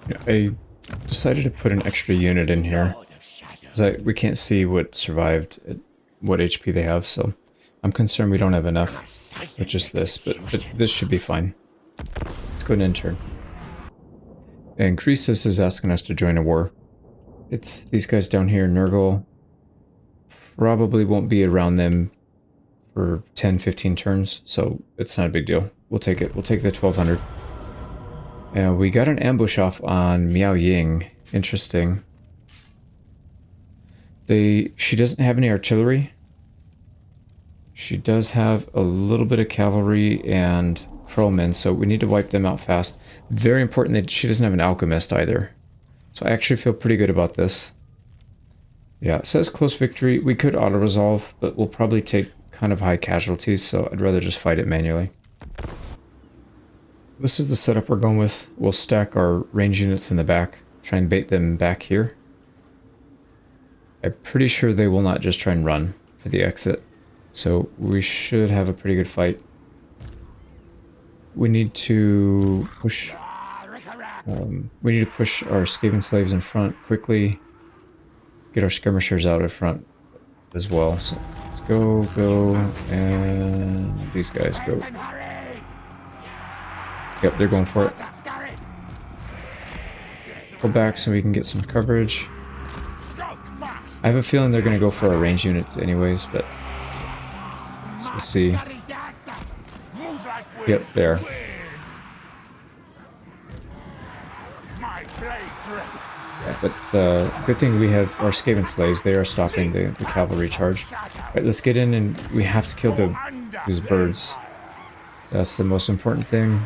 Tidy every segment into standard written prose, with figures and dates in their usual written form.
Yeah, I decided to put an extra unit in here because we can't see what survived, what HP they have, so I'm concerned we don't have enough with just this, but this should be fine. Let's go and intern. And Croesus is asking us to join a war. It's these guys down here, Nurgle. Probably won't be around them for 10-15 turns, so it's not a big deal. We'll take it. We'll take the 1200. And we got an ambush off on Miao Ying. Interesting. She doesn't have any artillery. She does have a little bit of cavalry and crowmen, so we need to wipe them out fast. Very important that she doesn't have an alchemist either. So I actually feel pretty good about this. Yeah, it says close victory. We could auto-resolve, but we'll probably take kind of high casualties, so I'd rather just fight it manually. This is the setup we're going with. We'll stack our range units in the back, try and bait them back here. I'm pretty sure they will not just try and run for the exit, so we should have a pretty good fight. We need to push. We need to push our Skaven slaves in front quickly. Get our skirmishers out in front as well. So let's go, and these guys go. Yep, they're going for it. Pull back so we can get some coverage. I have a feeling they're going to go for our range units anyways, but we'll see. Yep, there. Yeah, but good thing we have our Skaven slaves. They are stopping the cavalry charge. Right, let's get in, and we have to kill those birds. That's the most important thing.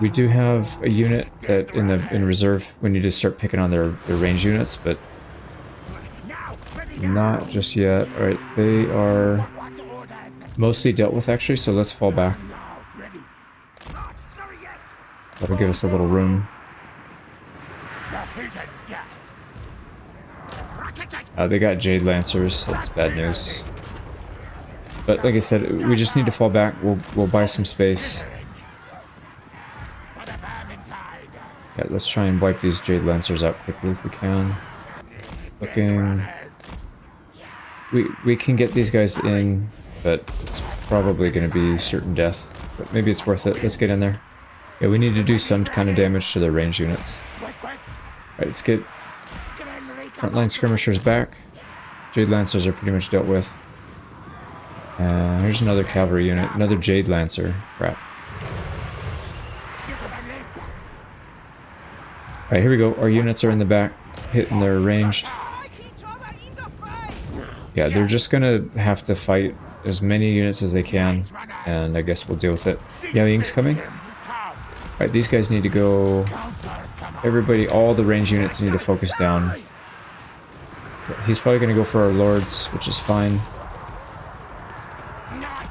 We do have a unit that in reserve. We need to start picking on their range units, but not just yet. All right, they are mostly dealt with actually, so let's fall back. That'll give us a little room. They got Jade Lancers. That's bad news. But like I said, we just need to fall back. We'll buy some space. Yeah, let's try and wipe these Jade Lancers out quickly if we can. Looking. We can get these guys in, but it's probably going to be certain death. But maybe it's worth it. Let's get in there. Yeah, we need to do some kind of damage to their range units. Alright, let's get frontline skirmishers back. Jade Lancers are pretty much dealt with. Here's another cavalry unit, another Jade Lancer. Crap. Alright, here we go. Our units are in the back, hitting their ranged. Yeah, they're just gonna have to fight as many units as they can, and I guess we'll deal with it. Yao Ying's coming. Alright, these guys need to go. Everybody, all the range units need to focus down. He's probably gonna go for our lords, which is fine.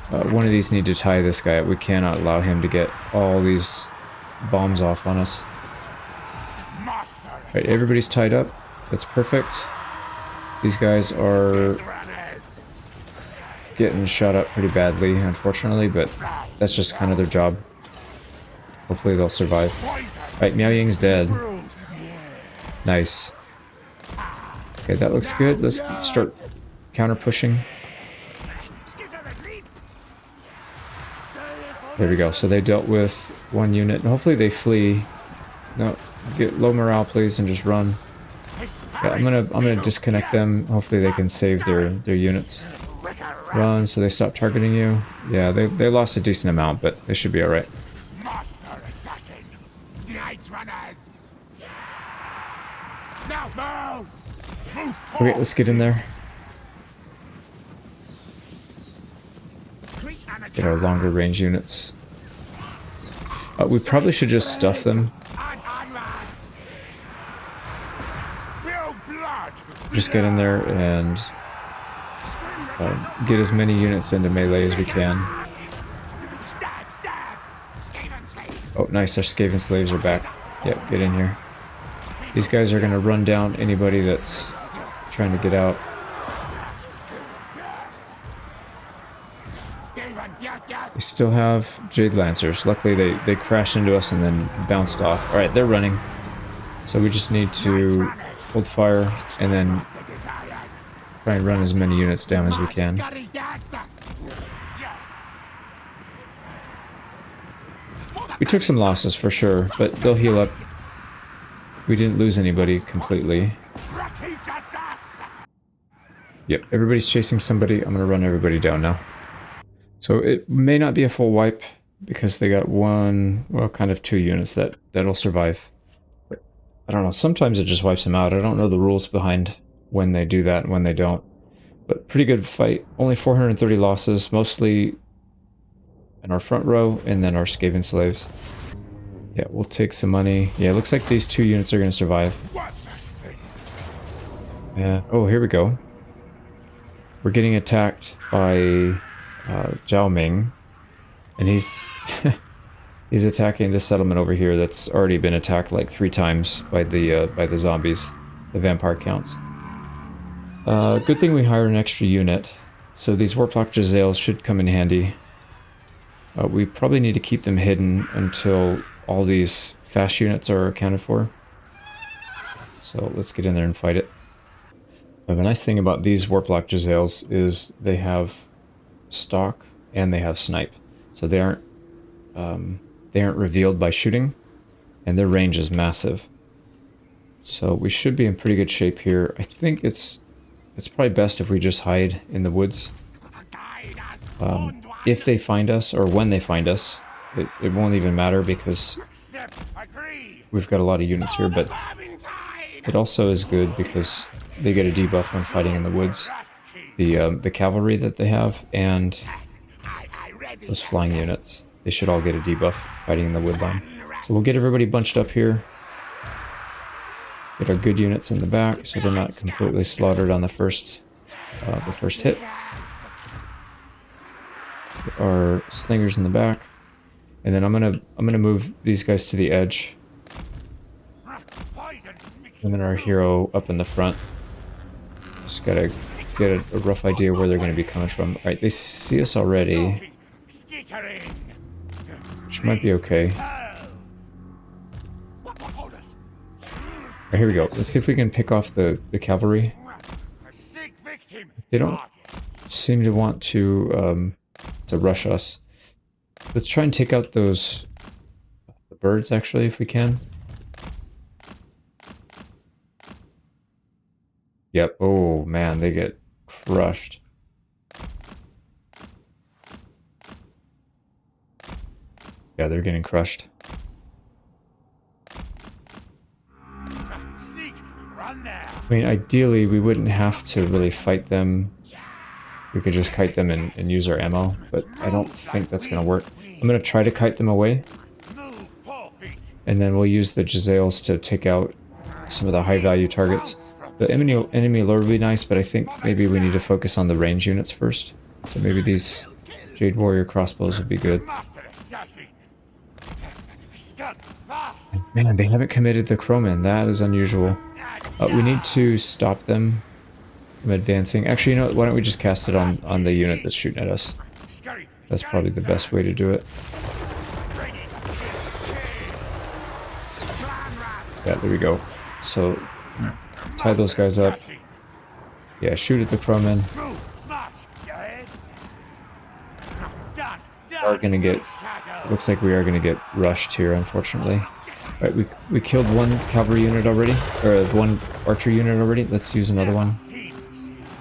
One of these need to tie this guy up. We cannot allow him to get all these bombs off on us. Alright, everybody's tied up. That's perfect. These guys are getting shot up pretty badly, unfortunately, but that's just kind of their job. Hopefully they'll survive. Alright, Miao Ying's dead. Nice. Okay, that looks good. Let's start counter-pushing. There we go. So they dealt with one unit, and hopefully they flee. No, get low morale, please, and just run. Yeah, I'm gonna disconnect them. Hopefully they can save their units. Run, so they stop targeting you. Yeah, they lost a decent amount, but they should be all right. Okay, let's get in there. Get our longer range units. We probably should just stuff them. Just get in there and get as many units into melee as we can. Oh, nice, our Skaven slaves are back. Yep, get in here. These guys are going to run down anybody that's trying to get out. They still have Jade Lancers. Luckily they crashed into us and then bounced off. Alright, they're running. So we just need to hold fire and then try and run as many units down as we can. We took some losses for sure, but they'll heal up. We didn't lose anybody completely. Yep, everybody's chasing somebody. I'm gonna run everybody down now. So it may not be a full wipe because they got one, well, kind of two units that'll survive. But I don't know, sometimes it just wipes them out. I don't know the rules behind when they do that and when they don't. But pretty good fight. Only 430 losses, mostly in our front row and then our Skaven slaves. Yeah, we'll take some money. Yeah, it looks like these two units are going to survive. Yeah. Oh, here we go. We're getting attacked by Zhao Ming, and he's he's attacking this settlement over here that's already been attacked like 3 times by the zombies, the vampire counts. Good thing we hired an extra unit, so these Warplock Jezzails should come in handy. We probably need to keep them hidden until all these fast units are accounted for. So let's get in there and fight it. The nice thing about these Warplock Jezzails is they have stock and they have snipe, so they aren't revealed by shooting, and their range is massive. So we should be in pretty good shape here. I think it's probably best if we just hide in the woods. If they find us, or when they find us, it won't even matter because we've got a lot of units here, but it also is good because they get a debuff when fighting in the woods. The cavalry that they have and those flying units, they should all get a debuff fighting in the woodline. So we'll get everybody bunched up here. Get our good units in the back so they're not completely slaughtered on the first hit. Get our slingers in the back, and then I'm gonna move these guys to the edge, and then our hero up in the front. Just gotta get a rough idea where they're gonna be coming from. All right, they see us already, which might be okay. Right, here we go. Let's see if we can pick off the cavalry. They don't seem to want to rush us. Let's try and take out those birds, actually, if we can. Yep. Oh, man, they get crushed. Yeah, they're getting crushed. I mean, ideally, we wouldn't have to really fight them. We could just kite them and use our ammo, but I don't think that's going to work. I'm going to try to kite them away, and then we'll use the Jezzails to take out some of the high-value targets. The enemy lure would be nice, but I think maybe we need to focus on the range units first. So maybe these Jade Warrior crossbows would be good. Man, they haven't committed the Crowman. That is unusual. We need to stop them from advancing. Actually, you know what? Why don't we just cast it on the unit that's shooting at us? That's probably the best way to do it. Yeah, there we go. So, tie those guys up. Yeah, shoot at the crowmen. Are gonna get... Looks like we are gonna get rushed here, unfortunately. Alright, we killed one cavalry unit already, or one archer unit already. Let's use another one.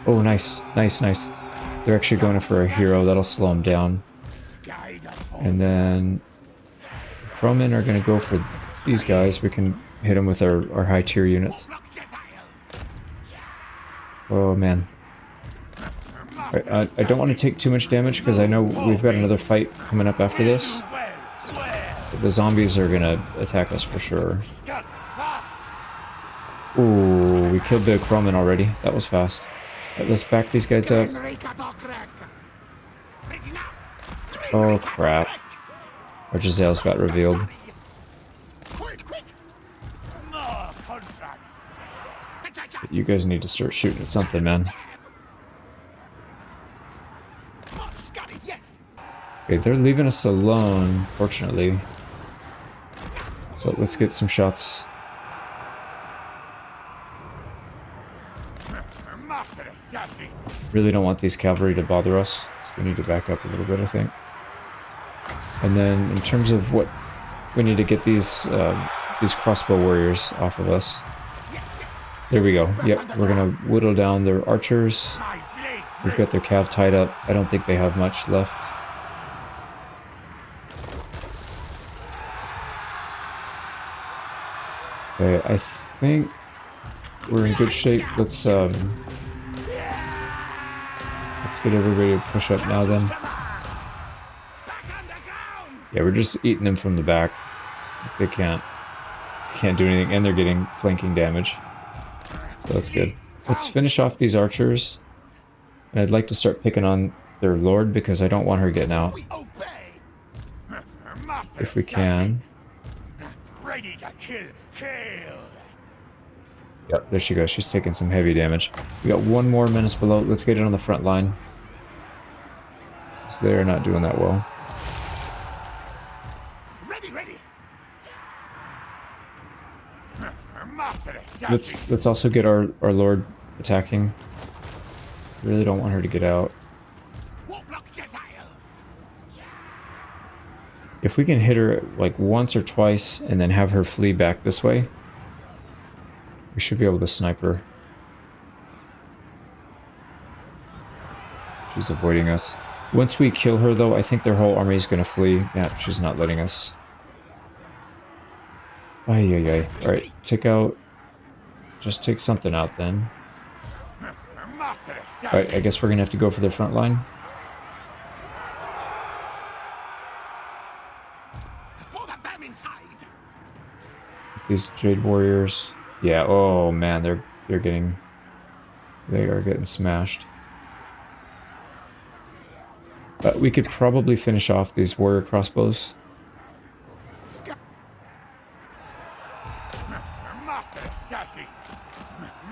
Oh, nice, nice, nice. They're actually going for a hero. That'll slow them down. And then crowmen are going to go for these guys. We can hit them with our high tier units. Oh, man. Right, I don't want to take too much damage because I know we've got another fight coming up after this. The zombies are going to attack us for sure. Ooh, we killed the crowmen already. That was fast. Right, let's back these guys up. Oh crap. Our Jezzails got revealed. You guys need to start shooting at something, man. Okay, they're leaving us alone, fortunately. So let's get some shots. Really don't want these cavalry to bother us, so we need to back up a little bit, I think. And then in terms of what we need to get these crossbow warriors off of us. There we go. Yep, we're gonna whittle down their archers. We've got their cav tied up. I don't think they have much left. Okay, I think we're in good shape. Let's get everybody to push up now then. Yeah, we're just eating them from the back. They can't do anything, and they're getting flanking damage. So that's good. Let's finish off these archers. And I'd like to start picking on their lord because I don't want her getting out. If we can. Ready to kill. Yep, there she goes. She's taking some heavy damage. We got one more menace below. Let's get it on the front line. So they're not doing that well. Ready. Let's also get our lord attacking. Really don't want her to get out. If we can hit her like once or twice and then have her flee back this way, we should be able to snipe her. She's avoiding us. Once we kill her though, I think their whole army is going to flee. Yeah, she's not letting us. Ay. Alright, take out... Just take something out then. Alright, I guess we're going to have to go for their front line. These Jade Warriors. Yeah, oh man, they are getting smashed. But we could probably finish off these warrior crossbows.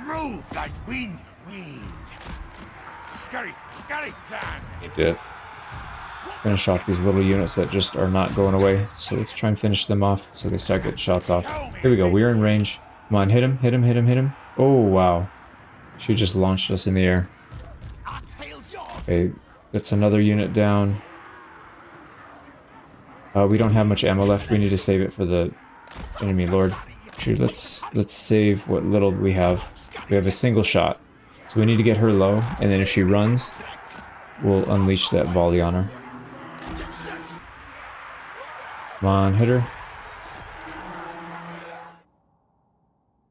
Move like wind. Scurry, plan. Need to finish off these little units that just are not going away. So let's try and finish them off so they start getting shots off. Here we go, we're in range. Come on, hit him. Oh, wow. She just launched us in the air. Okay, that's another unit down. We don't have much ammo left. We need to save it for the enemy lord. Actually, let's save what little we have. We have a single shot. So we need to get her low, and then if she runs, we'll unleash that volley on her. Come on, hit her.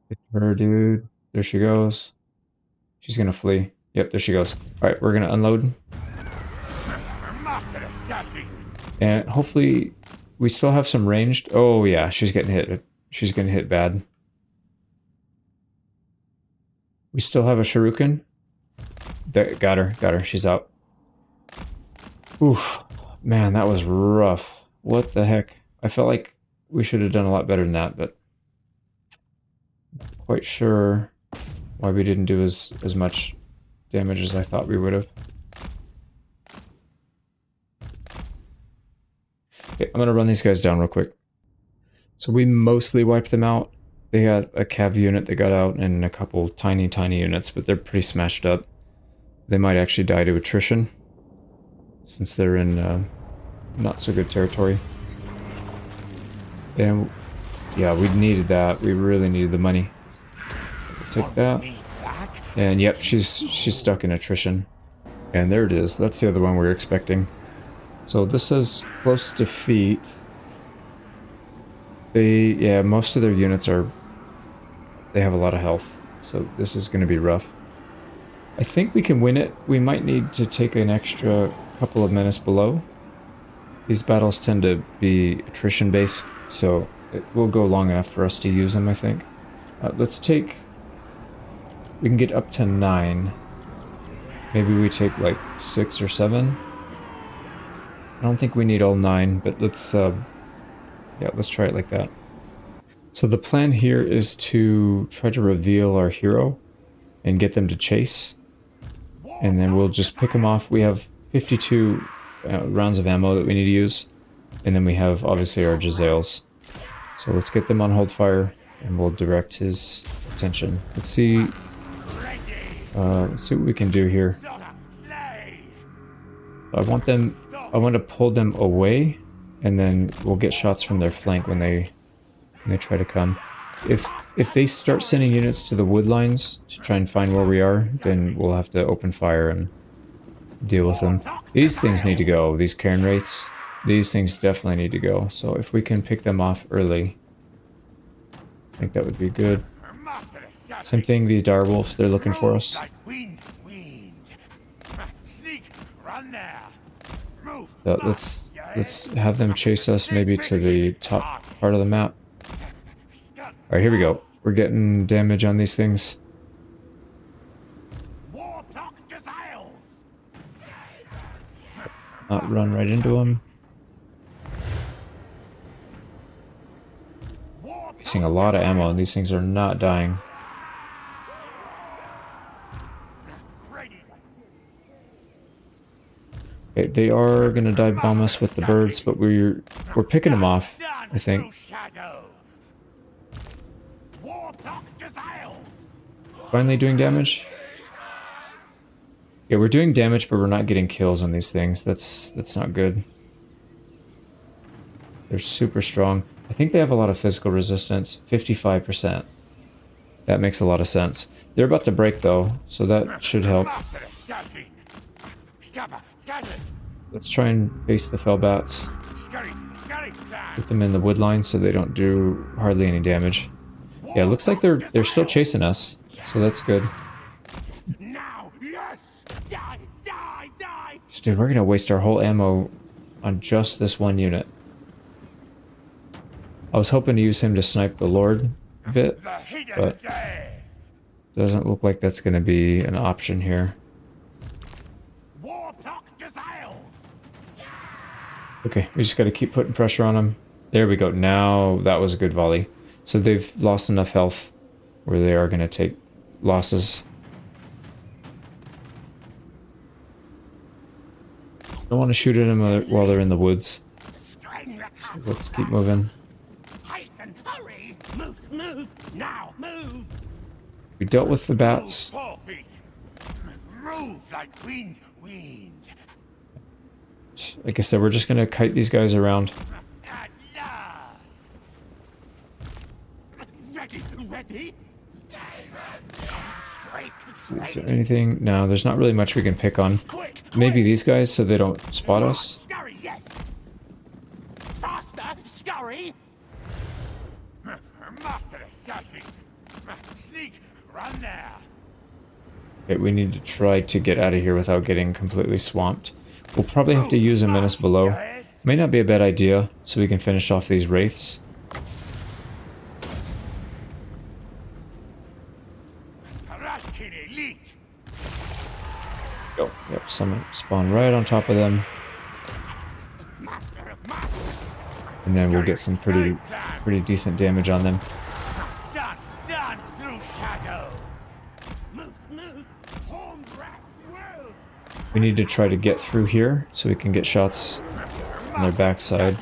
Hit her, dude. There she goes. She's gonna flee. Yep, there she goes. Alright, we're gonna unload. And hopefully we still have some ranged. Oh yeah, she's getting hit. She's gonna hit bad. We still have a shuriken. Got her. She's out. Oof. Man, that was rough. What the heck? I felt like we should have done a lot better than that, but not quite sure why we didn't do as much damage as I thought we would have. Okay, I'm gonna run these guys down real quick. So we mostly wiped them out. They had a cav unit that got out and a couple tiny units, but they're pretty smashed up. They might actually die to attrition since they're in not so good territory. And yeah, we needed that. We really needed the money. Take that. And yep, she's stuck in attrition. And there it is. That's the other one we were expecting. So this says close defeat. Yeah, most of their units they have a lot of health. So this is going to be rough. I think we can win it. We might need to take an extra couple of menace below. These battles tend to be attrition based, so it will go long enough for us to use them, I think. Let's take... We can get up to 9. Maybe we take like 6 or 7. I don't think we need all 9, but let's try it like that. So the plan here is to try to reveal our hero and get them to chase. And then we'll just pick them off. We have 52 rounds of ammo that we need to use. And then we have, obviously, our Jezzails. So let's get them on hold fire, and we'll direct his attention. Let's see what we can do here. I want to pull them away, and then we'll get shots from their flank when they try to come. If they start sending units to the wood lines to try and find where we are, then we'll have to open fire and deal with them. These things need to go, these Cairn Wraiths. These things definitely need to go. So if we can pick them off early, I think that would be good. Same thing, these direwolves, they're looking for us. So let's have them chase us maybe to the top part of the map. Alright, here we go. We're getting damage on these things. Not run right into them. Using a lot of ammo, and these things are not dying. Okay, they are gonna dive bomb us with the birds, but we're picking them off, I think. Finally doing damage? Yeah, we're doing damage, but we're not getting kills on these things. That's not good. They're super strong. I think they have a lot of physical resistance. 55%. That makes a lot of sense. They're about to break, though, so that should help. Let's try and face the Fellbats. Put them in the wood line so they don't do hardly any damage. Yeah, it looks like they're still chasing us, so that's good. Dude, we're gonna waste our whole ammo on just this one unit. I was hoping to use him to snipe the Lord a bit, but doesn't look like that's gonna be an option here. Okay, we just gotta keep putting pressure on him. There we go. Now that was a good volley. So they've lost enough health where they are gonna take losses. Don't want to shoot at them while they're in the woods. Let's keep moving. We dealt with the bats. Like I said, we're just gonna kite these guys around. Is there anything? No, there's not really much we can pick on. Maybe these guys so they don't spot us. Okay, we need to try to get out of here without getting completely swamped. We'll probably have to use a menace below. May not be a bad idea, so we can finish off these wraiths. Go. Yep, some spawn right on top of them. And then we'll get some pretty decent damage on them. We need to try to get through here so we can get shots on their backside.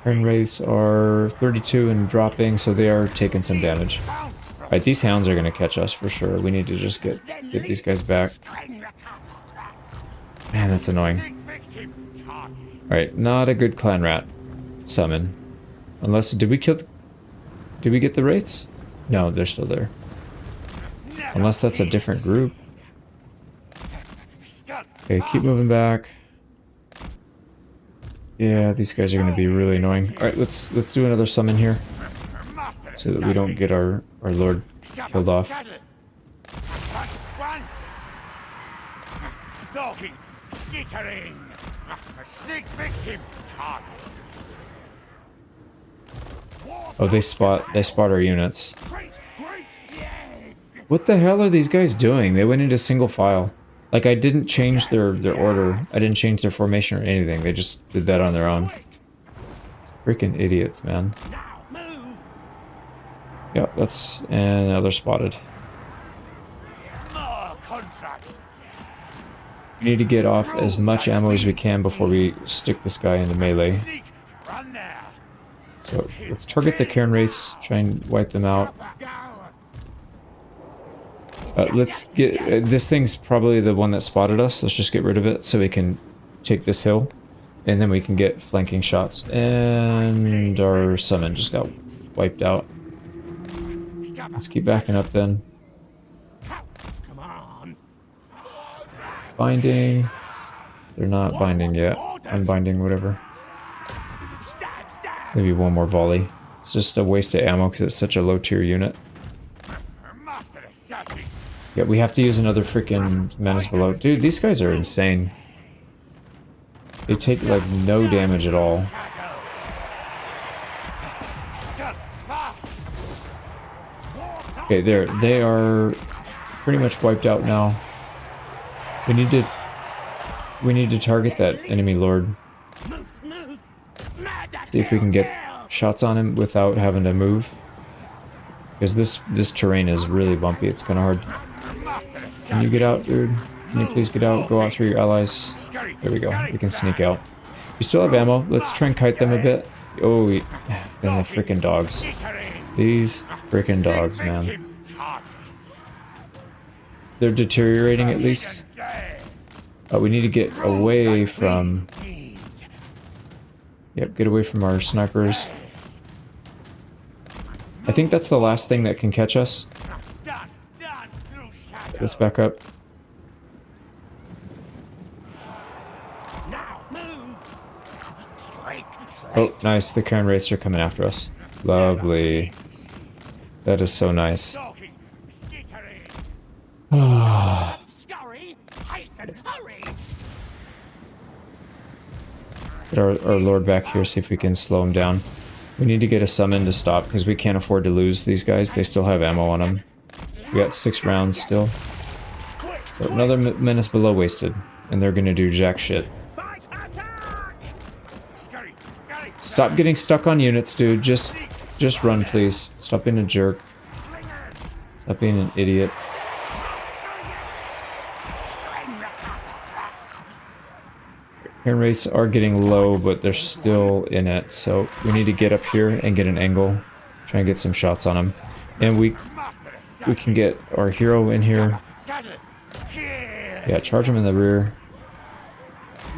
Cairn Wraiths are 32 and dropping, so they are taking some damage. Alright, these hounds are going to catch us for sure. We need to just get these guys back. Man, that's annoying. Alright, not a good clan rat summon. Unless, did we get the wraiths? No, they're still there. Unless that's a different group. Okay, keep moving back. Yeah, these guys are going to be really annoying. Alright, let's do another summon here. So that we don't get our lord killed off. Oh, they spot our units. What the hell are these guys doing? They went into single file. Like, I didn't change their order. I didn't change their formation or anything. They just did that on their own. Freaking idiots, man. Yep, that's... and now they're spotted. We need to get off as much ammo as we can before we stick this guy into melee. Sneak, run there. So let's target the Cairn Wraiths, try and wipe them out. Let's get... this thing's probably the one that spotted us. Let's just get rid of it so we can take this hill. And then we can get flanking shots. And our summon just got wiped out. Let's keep backing up then. Come on. Binding. They're not binding yet. Unbinding, whatever. Stab, stab. Maybe one more volley. It's just a waste of ammo because it's such a low tier unit. Master assassin. Yeah, we have to use another freaking Menace Below. Dude, these guys are insane. They take like no damage at all. Stuck fast. Okay, there. They are pretty much wiped out now. We need to target that enemy lord. Move, move. Mad See if we can get shots on him without having to move. Because this terrain is really bumpy. It's kind of hard. Can you get out, dude? Can you please get out? Go out through your allies. There we go. We can sneak out. We still have ammo. Let's try and kite them a bit. Oh, then the freaking dogs. These freaking dogs, man. They're deteriorating at least. We need to get away from... Yep, get away from our snipers. I think that's the last thing that can catch us. Let's back up. Oh, nice. The Cairn Wraiths are coming after us. Lovely. That is so nice. Get our lord back here, see if we can slow him down. We need to get a summon to stop, because we can't afford to lose these guys. They still have ammo on them. We got 6 rounds still. So another Menace Below wasted, and they're gonna do jack shit. Stop getting stuck on units, dude. Just run, please. Stop being a jerk. Stop being an idiot. Cairn Wraiths are getting low, but they're still in it, so we need to get up here and get an angle. Try and get some shots on them. And we can get our hero in here. Yeah, charge him in the rear.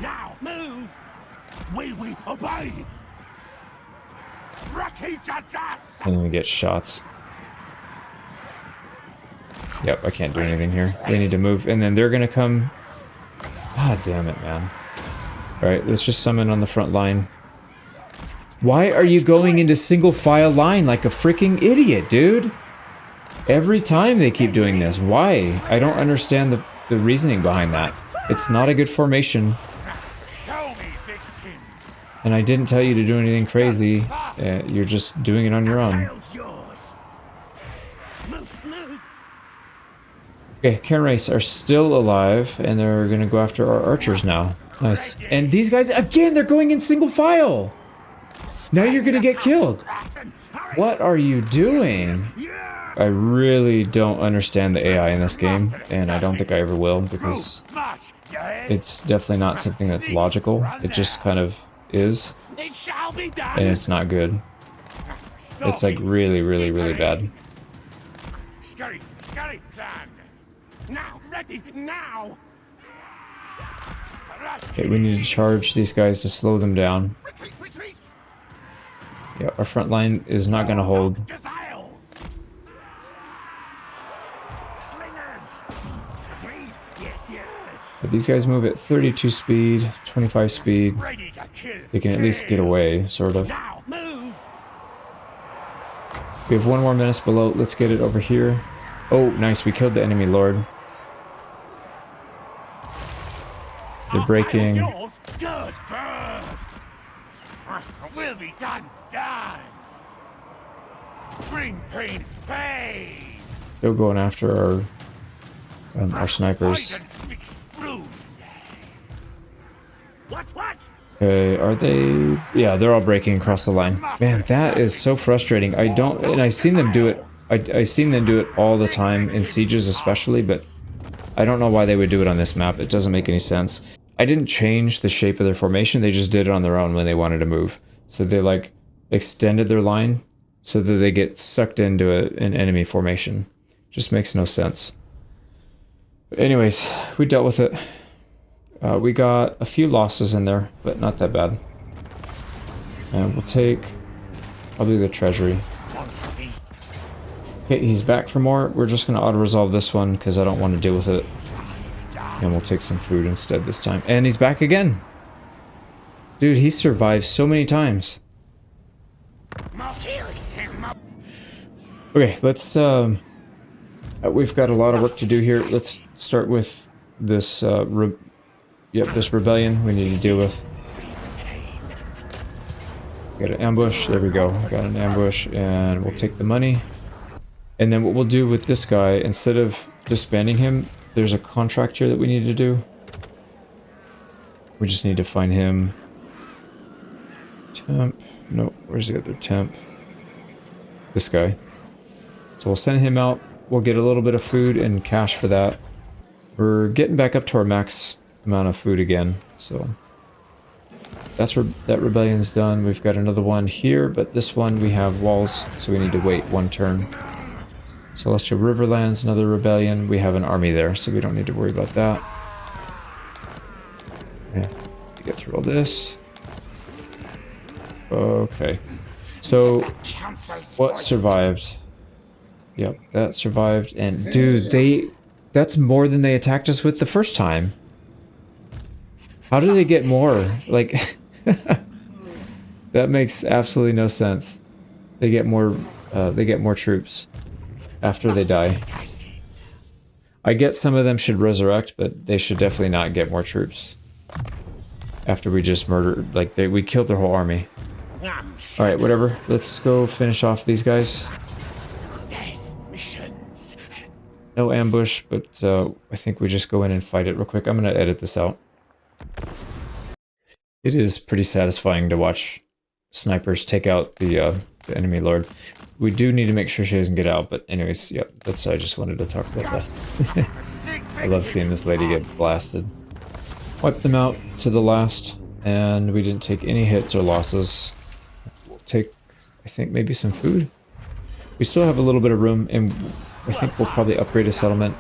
Now move. We obey. And then we get shots. Yep, I can't do anything here. They need to move, and then they're gonna come. God damn it, man. Alright, let's just summon on the front line. Why are you going into single file line like a freaking idiot, dude? Every time they keep doing this. Why? I don't understand the reasoning behind that. It's not a good formation. And I didn't tell you to do anything crazy. You're just doing it on your own. Okay, Cairn Wraiths are still alive, and they're gonna go after our archers now. Nice. And these guys, again, they're going in single file! Now you're gonna get killed! What are you doing? I really don't understand the AI in this game, and I don't think I ever will, because it's definitely not something that's logical. It just kind of is, and it's not good. It's like really, really, really bad. Okay, we need to charge these guys to slow them down. Yeah, our front line is not going to hold. But these guys move at 32 speed, 25 speed. They can at least get away, sort of. We have one more Menace Below. Let's get it over here. Oh, nice. We killed the enemy lord. They're breaking. Good. We'll be done. Bring pain, pain. Still going after our snipers. What? Okay, are they? Yeah, they're all breaking across the line. Man, that is so frustrating. And I've seen them do it. I've seen them do it all the time in sieges, especially. But I don't know why they would do it on this map. It doesn't make any sense. I didn't change the shape of their formation. They just did it on their own when they wanted to move. So they like extended their line so that they get sucked into an enemy formation. Just makes no sense. But anyways, we dealt with it. We got a few losses in there, but not that bad. And we'll take probably the treasury. Okay, he's back for more. We're just going to auto-resolve this one because I don't want to deal with it. And we'll take some food instead this time. And he's back again. Dude, he survived so many times. Okay, let's... we've got a lot of work to do here. Let's start with this... this rebellion we need to deal with. Got an ambush. There we go. Got an ambush. And we'll take the money. And then what we'll do with this guy, instead of disbanding him, there's a contract here that we need to do. We just need to find him. Temp. No, where's the other temp? This guy. So we'll send him out. We'll get a little bit of food and cash for that. We're getting back up to our max amount of food again, so that's that rebellion's done. We've got another one here, but this one we have walls, so we need to wait one turn. Celestial Riverlands, another rebellion. We have an army there, so we don't need to worry about that. Yeah, get through all this. Okay, so what survived? Yep, that survived, and dude, that's more than they attacked us with the first time. How do they get more? Like, that makes absolutely no sense. They get more troops after they die. I get some of them should resurrect, but they should definitely not get more troops after we just murdered, like, we killed their whole army. Alright, whatever. Let's go finish off these guys. No ambush, but I think we just go in and fight it real quick. I'm going to edit this out. It is pretty satisfying to watch snipers take out the enemy lord. We do need to make sure she doesn't get out, but anyways, yep, that's I just wanted to talk about that. I love seeing this lady get blasted. Wipe them out to the last, and we didn't take any hits or losses. We'll take, I think, maybe some food. We still have a little bit of room, and I think we'll probably upgrade a settlement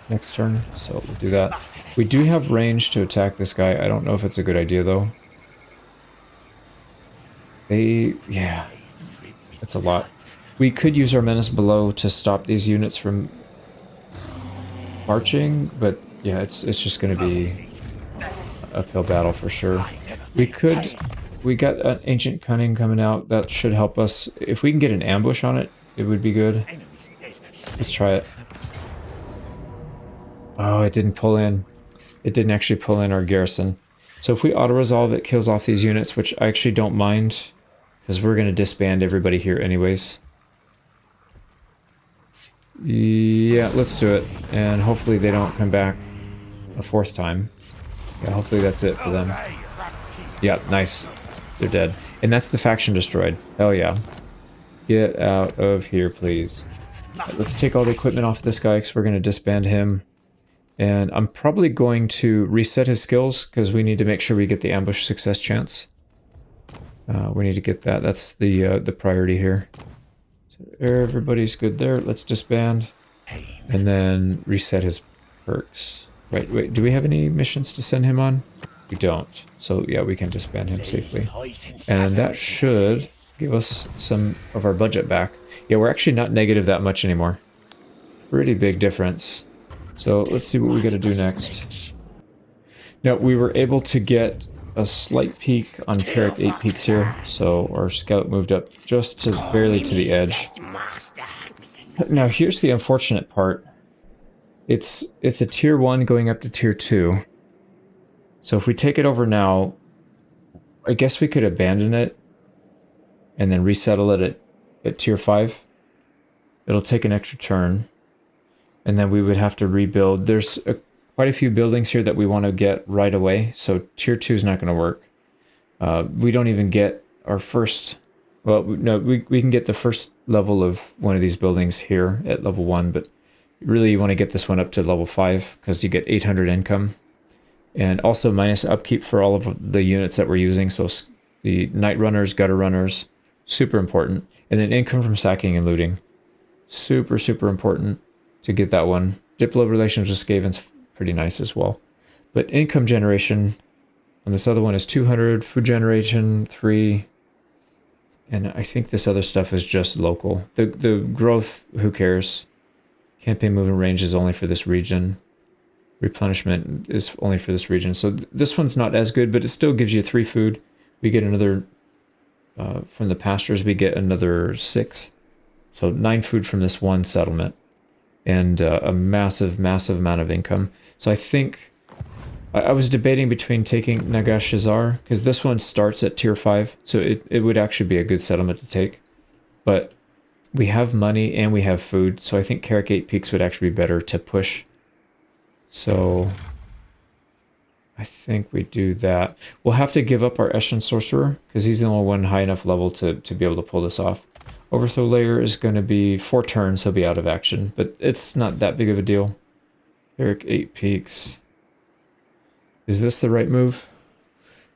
next turn, so we'll do that. We do have range to attack this guy. I don't know if it's a good idea, though. Yeah, that's a lot. We could use our menace below to stop these units from marching, but yeah, it's just going to be an uphill battle for sure. We got an Ancient Cunning coming out. That should help us. If we can get an ambush on it, it would be good. Let's try it. Oh, it didn't pull in. It didn't actually pull in our garrison. So if we auto-resolve, it kills off these units, which I actually don't mind, because we're going to disband everybody here anyways. Yeah, let's do it. And hopefully they don't come back a fourth time. Yeah, hopefully that's it for them. Yeah, nice. They're dead. And that's the faction destroyed. Hell yeah. Get out of here, please. Right, let's take all the equipment off this guy, because we're going to disband him. And I'm probably going to reset his skills, because we need to make sure we get the ambush success chance. We need to get that. That's the priority here. So everybody's good there. Let's disband. And then reset his perks. Wait, do we have any missions to send him on? We don't. So yeah, we can disband him safely. And that should give us some of our budget back. Yeah, we're actually not negative that much anymore. Pretty big difference. So let's see what we got to do next. Now, we were able to get a slight peak on Carrick 8 peaks here, so our scout moved up just to barely to the edge. Now, here's the unfortunate part. It's a tier 1 going up to tier 2. So if we take it over now, I guess we could abandon it and then resettle it at tier 5. It'll take an extra turn. And then we would have to rebuild. There's quite a few buildings here that we want to get right away. So tier 2 is not going to work. We don't even get our first... Well, no, we can get the first level of one of these buildings here at level 1. But Really, you want to get this one up to level 5 because you get 800 income. And also minus upkeep for all of the units that we're using. So the Night Runners, Gutter Runners, super important. And then income from sacking and looting. Super, super important to get that one. Diplo relations with Skaven's pretty nice as well. But income generation on this other one is 200. Food generation, 3. And I think this other stuff is just local. The growth, who cares? Campaign movement range is only for this region. Replenishment is only for this region. So this one's not as good, but it still gives you 3 food. We get another, from the pastures, we get another 6. So 9 food from this one settlement. And a massive, massive amount of income. So I think, I was debating between taking Nagash Shazar, because this one starts at tier 5. So it would actually be a good settlement to take. But we have money and we have food. So I think Carrick 8 Peaks would actually be better to push. So I think we do that. We'll have to give up our Eshin Sorcerer because he's the only one high enough level to be able to pull this off. Overthrow Layer is going to be 4 turns. He'll be out of action, but it's not that big of a deal. Eric 8 Peaks. Is this the right move?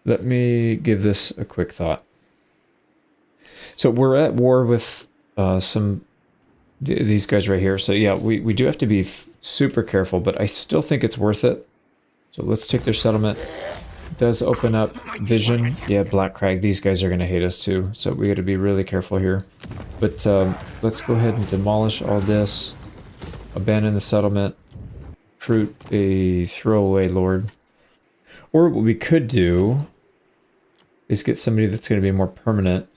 Let me give this a quick thought. So we're at war with these guys right here. So yeah, we do have to be super careful, but I still think it's worth it. So let's take their settlement. It does open up vision. Yeah, Black Crag. These guys are going to hate us too. So we got to be really careful here. But let's go ahead and demolish all this. Abandon the settlement. Recruit a throwaway lord. Or what we could do is get somebody that's going to be more permanent.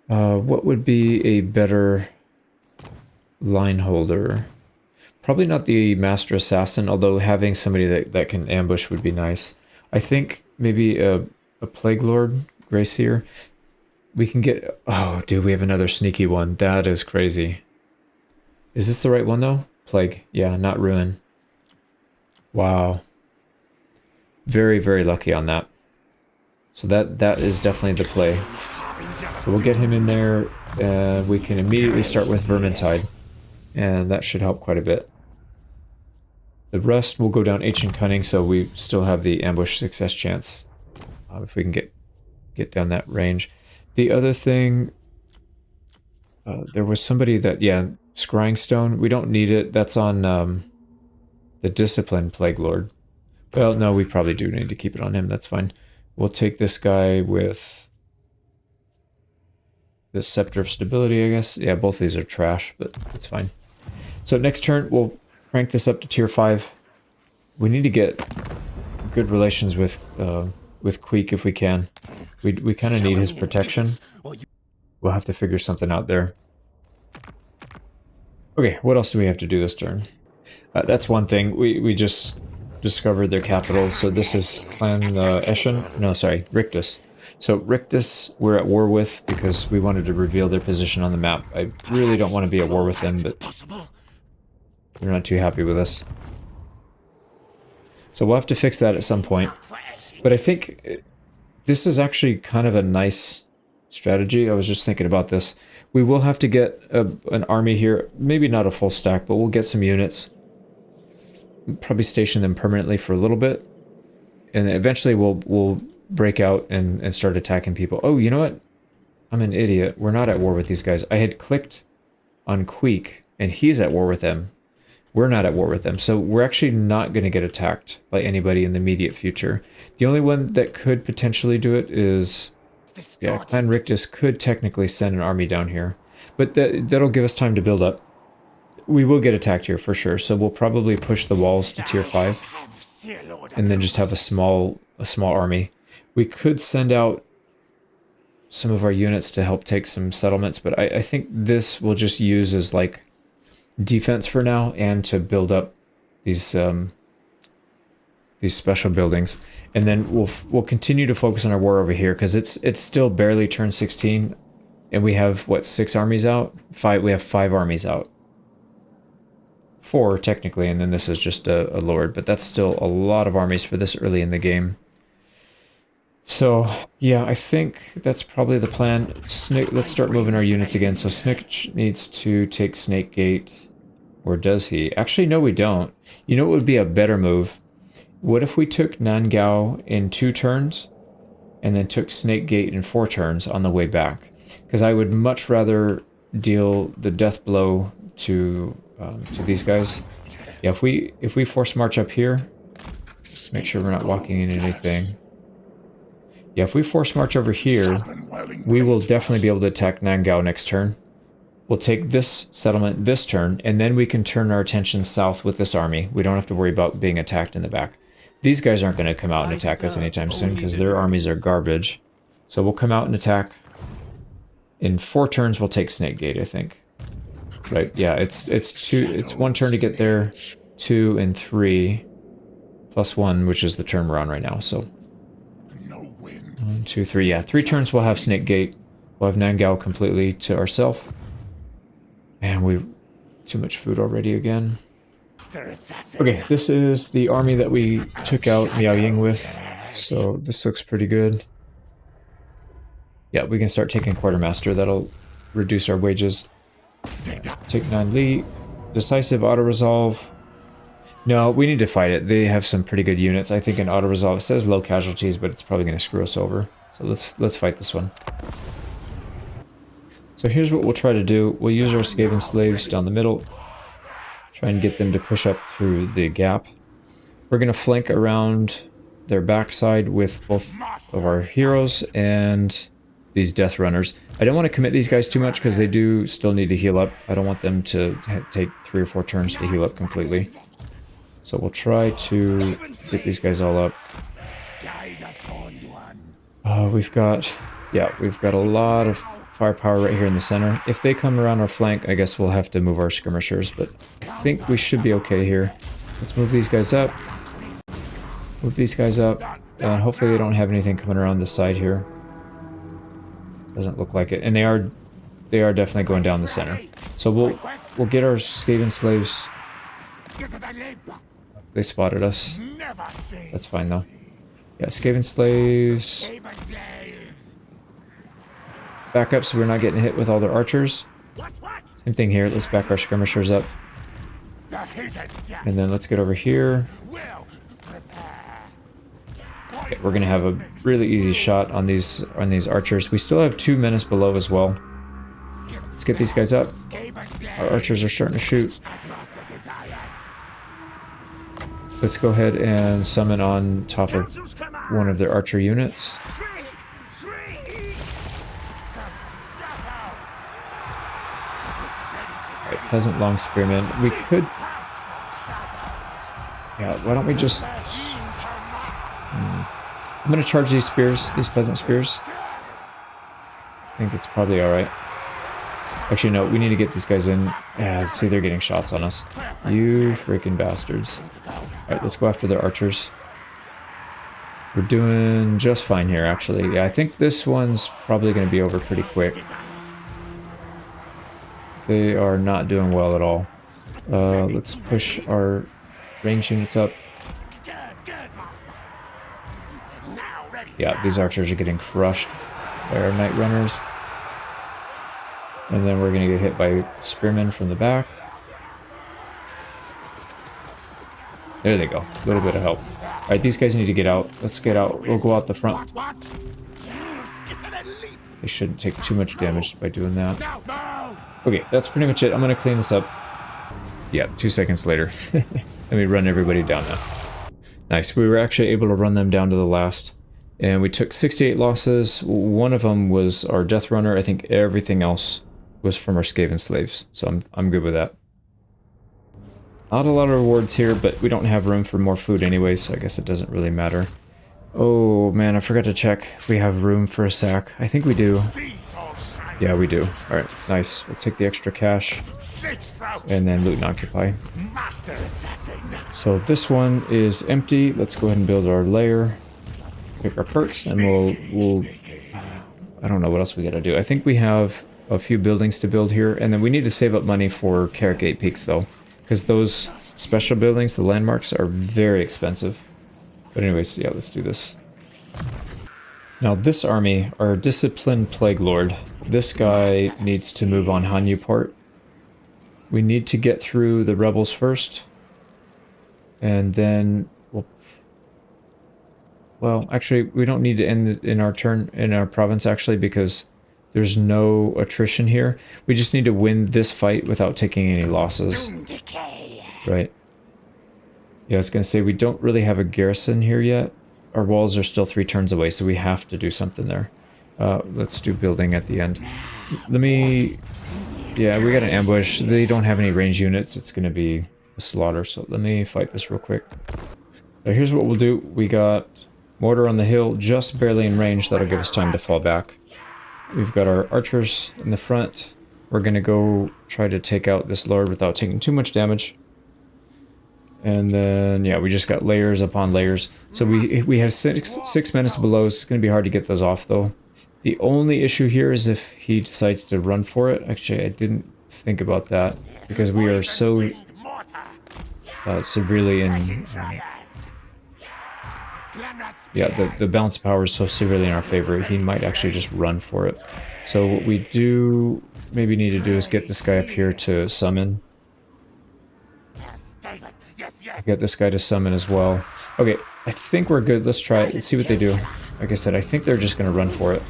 What would be a better line holder? Probably not the Master Assassin, although having somebody that can ambush would be nice. I think maybe a Plague Lord, Greyseer. We can get... Oh, dude, we have another sneaky one. That is crazy. Is this the right one, though? Plague. Yeah, not Ruin. Wow. Very, very lucky on that. So that is definitely the play. So we'll get him in there, and we can immediately start with Vermintide. And that should help quite a bit. The rest will go down Ancient Cunning, so we still have the ambush success chance. If we can get down that range. The other thing... there was somebody that... Yeah, Scrying Stone. We don't need it. That's on the Discipline Plague Lord. Well, no, we probably do need to keep it on him. That's fine. We'll take this guy with... the Scepter of Stability, I guess. Yeah, both these are trash, but that's fine. So next turn, we'll crank this up to tier 5. We need to get good relations with Queek if we can. We kind of need his protection. We'll have to figure something out there. Okay, what else do we have to do this turn? That's one thing. We just discovered their capital. So this is Clan Eshin. No, sorry, Rictus. So Rictus, we're at war with because we wanted to reveal their position on the map. I really don't want to be at war with them, but they're not too happy with us. So we'll have to fix that at some point. But I think this is actually kind of a nice strategy. I was just thinking about this. We will have to get an army here. Maybe not a full stack, but we'll get some units. Probably station them permanently for a little bit. And eventually we'll break out and start attacking people. Oh, you know what? I'm an idiot. We're not at war with these guys. I had clicked on Queek, and he's at war with them. We're not at war with them. So we're actually not going to get attacked by anybody in the immediate future. The only one that could potentially do it is... Yeah, Clan Rictus could technically send an army down here. But that'll give us time to build up. We will get attacked here for sure. So we'll probably push the walls to tier 5. And then just have a small army. We could send out some of our units to help take some settlements, but I think this we'll just use as like defense for now and to build up these special buildings. And then we'll continue to focus on our war over here because it's still barely turn 16 and we have what, 6 armies out? 5. We have 5 armies out. 4 technically, and then this is just a lord, but that's still a lot of armies for this early in the game. So yeah, I think that's probably the plan. Let's start moving our units again. So Snikch needs to take Snake Gate. Or does he? Actually, no, we don't. You know what would be a better move? What if we took Nangao in 2 turns and then took Snake Gate in 4 turns on the way back? Because I would much rather deal the death blow to these guys. Yeah, if we force march up here, just make sure we're not walking into anything. Yeah, if we force march over here, we will definitely be able to attack Nangao next turn. We'll take this settlement this turn, and then we can turn our attention south with this army. We don't have to worry about being attacked in the back. These guys aren't going to come out and attack us anytime soon because their armies are garbage. So we'll come out and attack. In 4 turns, we'll take Snake Gate, I think. Right? Yeah, it's 1 turn to get there, 2 and 3, plus 1, which is the turn we're on right now. So 1, 2, 3. Yeah, 3 turns we'll have Snake Gate. We'll have Nangao completely to ourselves. Man, we've too much food already again. Okay, this is the army that we took out Miao Ying with. So this looks pretty good. Yeah, we can start taking Quartermaster. That'll reduce our wages. Take 9 Li. Decisive auto-resolve. No, we need to fight it. They have some pretty good units. I think in auto-resolve it says low casualties, but it's probably going to screw us over. So let's fight this one. So here's what we'll try to do. We'll use our Skaven slaves down the middle. Try and get them to push up through the gap. We're going to flank around their backside with both of our heroes and these death runners. I don't want to commit these guys too much because they do still need to heal up. I don't want them to take 3 or 4 turns to heal up completely. So we'll try to get these guys all up. We've got a lot of firepower right here in the center. If they come around our flank, I guess we'll have to move our skirmishers, but I think we should be okay here. Let's move these guys up. Move these guys up. And hopefully they don't have anything coming around this side here. Doesn't look like it. And they are definitely going down the center. So we'll get our Skaven slaves. They spotted us. That's fine though. Yeah, Skaven slaves. Back up so we're not getting hit with all their archers. Same thing here. Let's back our skirmishers up. And then let's get over here. Okay, we're gonna have a really easy shot on these archers. We still have 2 menace below as well. Let's get these guys up. Our archers are starting to shoot. Let's go ahead and summon on top of one of their archer units. Alright, Peasant Long Spearmen. We could... Yeah, why don't we just... I'm going to charge these spears, these peasant spears. I think it's probably alright. Actually, no, we need to get these guys in. Yeah, see, they're getting shots on us. You freaking bastards. Alright, let's go after their archers. We're doing just fine here, actually. Yeah, I think this one's probably going to be over pretty quick. They are not doing well at all. Let's push our range units up. Yeah, these archers are getting crushed by our knight runners. And then we're going to get hit by spearmen from the back. There they go. A little bit of help. Alright, these guys need to get out. Let's get out. We'll go out the front. They shouldn't take too much damage by doing that. Okay, that's pretty much it. I'm going to clean this up. Yeah, 2 seconds later. Let me run everybody down now. Nice. We were actually able to run them down to the last. And we took 68 losses. One of them was our Death Runner. I think everything else was from our Skaven slaves. So I'm good with that. Not a lot of rewards here, but we don't have room for more food anyway, so I guess it doesn't really matter. Oh man, I forgot to check if we have room for a sack. I think we do. Yeah, we do. Alright, nice. We'll take the extra cash. And then loot and occupy. So this one is empty. Let's go ahead and build our lair. Pick our perks, and we'll I don't know what else we gotta do. I think we have a few buildings to build here, and then we need to save up money for Carrot Gate Peaks though, because those special buildings, the landmarks, are very expensive. But anyways, yeah, let's do this. Now this army, our Disciplined Plague Lord, this guy needs to move on Hanyu Port. We need to get through the rebels first. And then well, actually, we don't need to end in our turn in our province actually because there's no attrition here. We just need to win this fight without taking any losses. Right. Yeah, I was gonna say we don't really have a garrison here yet. Our walls are still 3 turns away, so we have to do something there. Let's do building at the end. Let me... Yeah, we got an ambush. They don't have any range units. It's gonna be a slaughter, so let me fight this real quick. Here's what we'll do. We got mortar on the hill, just barely in range. That'll give us time to fall back. We've got our archers in the front. We're gonna go try to take out this lord without taking too much damage. And then, yeah, we just got layers upon layers. So we have six menace below. It's going to be hard to get those off, though. The only issue here is if he decides to run for it. Actually, I didn't think about that because we are so severely in... yeah, the balance of power is so severely in our favor. He might actually just run for it. So what we do maybe need to do is get this guy up here to summon. Get this guy to summon as well. Okay, I think we're good. Let's try it. Let's see what they do. Like I said, I think they're just going to run for it.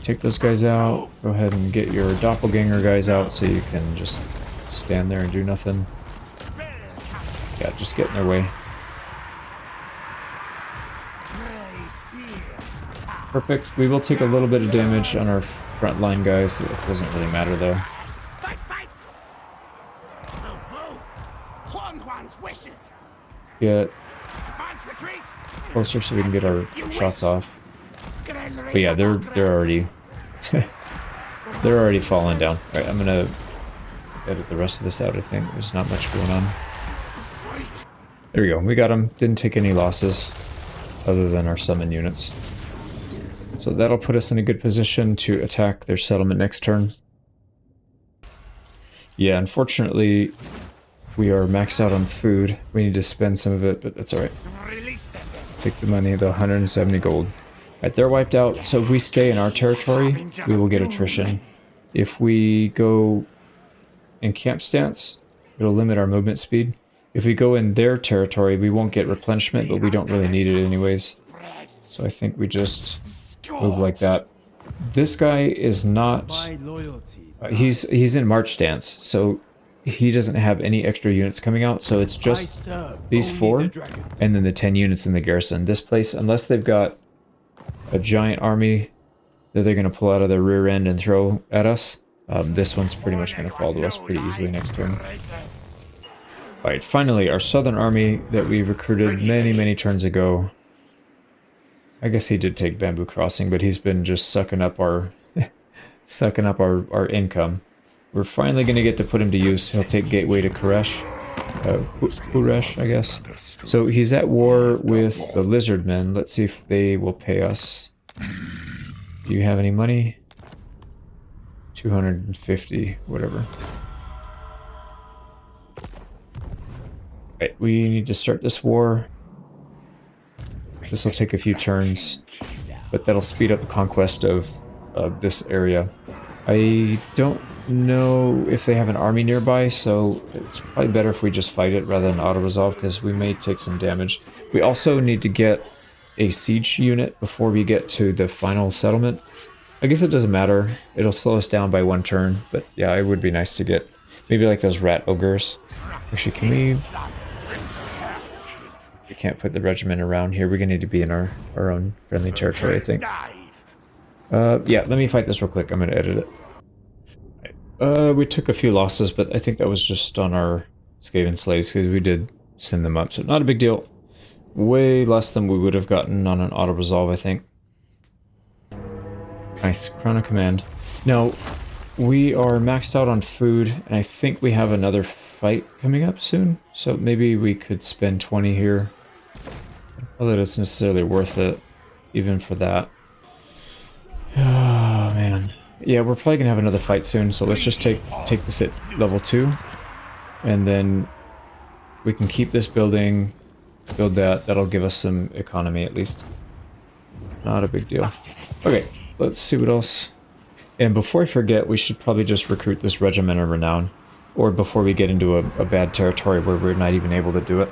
Take those guys out. Go ahead and get your doppelganger guys out so you can just stand there and do nothing. Yeah, just get in their way. Perfect. We will take a little bit of damage on our front line guys. It doesn't really matter though. Get closer so we can get our shots off. But yeah, they're already they're already falling down. All right, I'm gonna edit the rest of this out. I think there's not much going on. There we go. We got them. Didn't take any losses other than our summon units. So that'll put us in a good position to attack their settlement next turn. Yeah, unfortunately, we are maxed out on food. We need to spend some of it, but that's alright. Take the money, the 170 gold. Alright, they're wiped out, so if we stay in our territory, we will get attrition. If we go in camp stance, it'll limit our movement speed. If we go in their territory, we won't get replenishment, but we don't really need it anyways. So I think we just... move like that. This guy is not... he's in march stance, so he doesn't have any extra units coming out, so it's just these 4, and then the 10 units in the garrison. This place, unless they've got a giant army that they're going to pull out of their rear end and throw at us, this one's pretty much going to fall to us pretty easily next turn. Alright, finally, our southern army that we recruited many turns ago. I guess he did take Bamboo Crossing, but he's been just sucking up our our income. We're finally going to get to put him to use. He'll take Gateway to Koresh. Kuresh, I guess. So he's at war with the Lizardmen. Let's see if they will pay us. Do you have any money? 250, whatever. Right, we need to start this war. This will take a few turns, but that'll speed up the conquest of this area. I don't know if they have an army nearby, so it's probably better if we just fight it rather than auto-resolve, because we may take some damage. We also need to get a siege unit before we get to the final settlement. I guess it doesn't matter. It'll slow us down by 1 turn, but yeah, it would be nice to get maybe like those rat ogres. Actually, can we... We can't put the regiment around here. We're gonna need to be in our own friendly territory, I think. Yeah, let me fight this real quick. I'm gonna edit it. We took a few losses, but I think that was just on our Skaven slaves, because we did send them up, so not a big deal. Way less than we would have gotten on an auto-resolve, I think. Nice. Crown of Command. Now, we are maxed out on food, and I think we have another fight coming up soon, so maybe we could spend 20 here. I don't know that it's necessarily worth it, even for that. Oh, man. Yeah, we're probably gonna have another fight soon, so let's just take this at level 2, and then we can keep this building, build that. That'll give us some economy at least. Not a big deal. Okay, let's see what else. And before I forget, we should probably just recruit this Regiment of Renown. Or before we get into a bad territory where we're not even able to do it.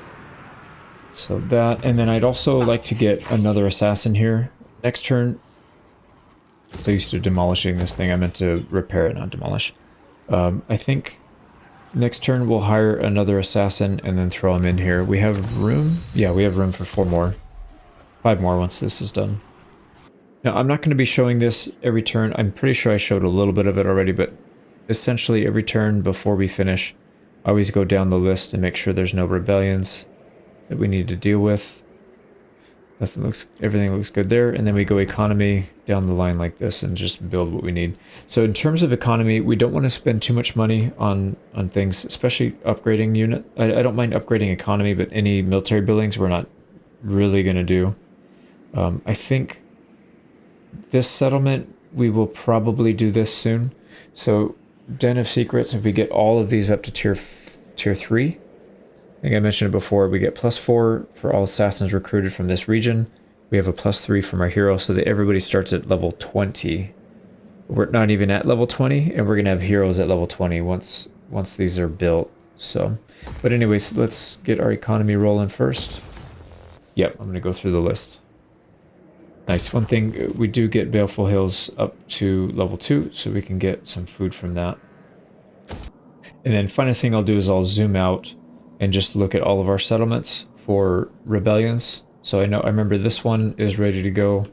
So that, and then I'd also like to get another assassin here. Next turn, so used to demolishing this thing, I meant to repair it, not demolish. I think next turn we'll hire another assassin and then throw him in here. We have room? Yeah, we have room for 4 more. 5 more once this is done. Now, I'm not going to be showing this every turn. I'm pretty sure I showed a little bit of it already, but essentially every turn before we finish, I always go down the list and make sure there's no rebellions that we need to deal with. Everything looks good there, and then we go economy down the line like this and just build what we need. So in terms of economy, we don't want to spend too much money on things, especially upgrading unit. I don't mind upgrading economy, but any military buildings we're not really going to do. I think this settlement, we will probably do this soon. So Den of Secrets, if we get all of these up to tier 3, I think I mentioned it before, we get +4 for all assassins recruited from this region. We have a +3 from our hero, so that everybody starts at level 20. We're not even at level 20, and we're going to have heroes at level 20 once these are built. So, but anyways, let's get our economy rolling first. Yep, I'm going to go through the list. Nice. One thing, we do get Baleful Hills up to level 2, so we can get some food from that. And then final thing I'll do is I'll zoom out and just look at all of our settlements for rebellions. So I remember this one is ready to go.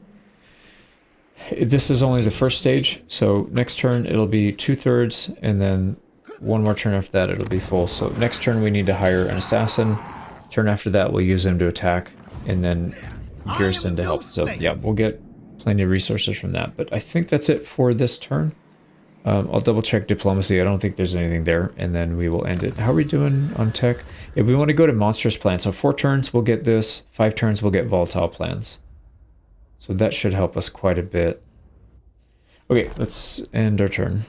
This is only the first stage, so next turn it'll be 2/3, and then one more turn after that it'll be full. So next turn we need to hire an assassin. Turn after that we'll use him to attack, and then garrison to help. So yeah, we'll get plenty of resources from that. But I think that's it for this turn. I'll double check diplomacy. I don't think there's anything there, and then we will end it. How are we doing on tech? If we want to go to monstrous plans, so 4 turns we'll get this, 5 turns we'll get volatile plans. So that should help us quite a bit. Okay, let's end our turn.